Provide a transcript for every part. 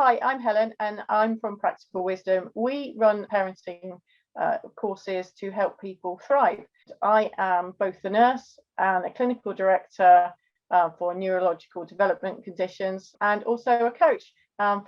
Hi, I'm Helen and I'm from Practical Wisdom. We run parenting courses to help people thrive. I am both a nurse and a clinical director for neurological development conditions and also a coach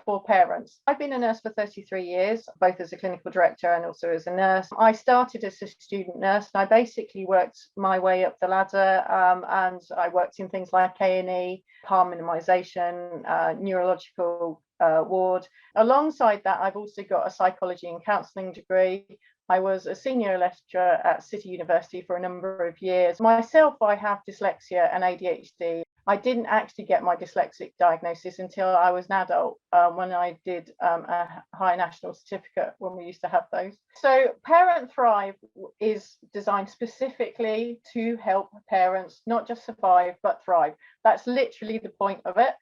for parents. I've been a nurse for 33 years, both as a clinical director and also as a nurse. I started as a student nurse and I basically worked my way up the ladder, and I worked in things like A&E, harm minimisation, neurological ward. Alongside that, I've also got a psychology and counselling degree. I was a senior lecturer at City University for a number of years. Myself, I have dyslexia and ADHD. I didn't actually get my dyslexic diagnosis until I was an adult, when I did a high national certificate when we used to have those. So Parent Thrive is designed specifically to help parents not just survive, but thrive. That's literally the point of it.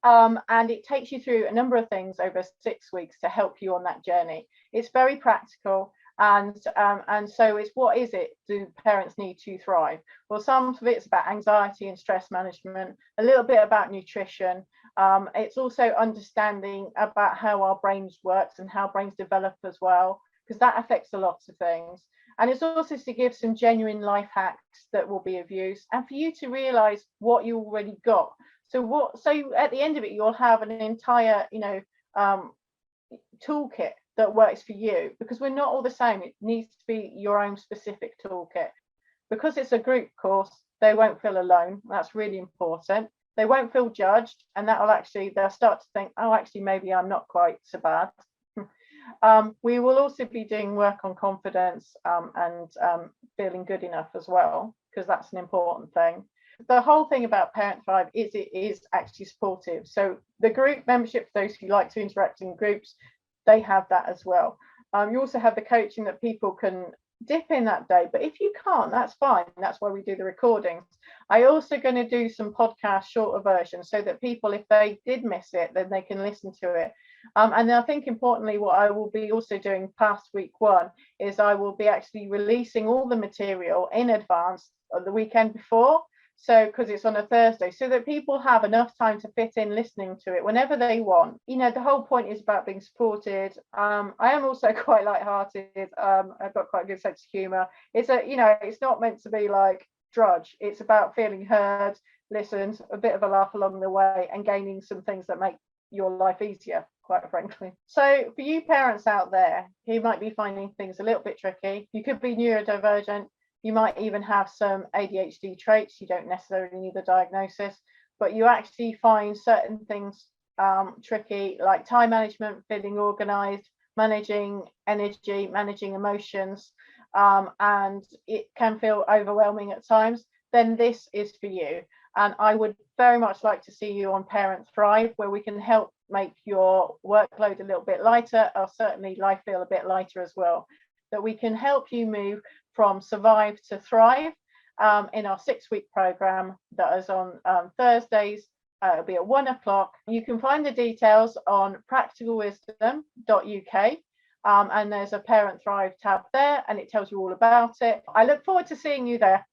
And it takes you through a number of things over 6 weeks to help you on that journey. It's very practical. And so it's, what is it do parents need to thrive? Well, some of it's about anxiety and stress management, a little bit about nutrition. It's also understanding about how our brains works and how brains develop as well, because that affects a lot of things. And it's also to give some genuine life hacks that will be of use and for you to realize what you already got. So at the end of it, you'll have an entire, toolkit that works for you, because we're not all the same. It needs to be your own specific toolkit. Because it's a group course, they won't feel alone. That's really important. They won't feel judged, and they'll start to think, oh, actually, maybe I'm not quite so bad. We will also be doing work on confidence and feeling good enough as well, because that's an important thing. The whole thing about Parent Thrive is it is actually supportive. So the group membership, for those who like to interact in groups, they have that as well. You also have the coaching that people can dip in that day, but if you can't, that's fine. That's why we do the recordings. I also going to do some podcast shorter versions so that people, if they did miss it, then they can listen to it. And I think importantly, what I will be also doing past week one is I will be actually releasing all the material in advance of the weekend before. So, because it's on a Thursday, so that people have enough time to fit in listening to it whenever they want. The whole point is about being supported. I am also quite lighthearted. I've got quite a good sense of humour. It's not meant to be like drudge. It's about feeling heard, listened, a bit of a laugh along the way, and gaining some things that make your life easier, quite frankly. So for you parents out there who might be finding things a little bit tricky, you could be neurodivergent. You might even have some ADHD traits. You don't necessarily need the diagnosis, but you actually find certain things tricky, like time management, feeling organized, managing energy, managing emotions, and it can feel overwhelming at times. Then this is for you. And I would very much like to see you on Parent Thrive, where we can help make your workload a little bit lighter, or certainly life feel a bit lighter as well. That we can help you move from survive to thrive in our 6-week program that is on Thursdays. It'll be at 1:00. You can find the details on practicalwisdom.uk, and there's a Parent Thrive tab there, and it tells you all about it. I look forward to seeing you there.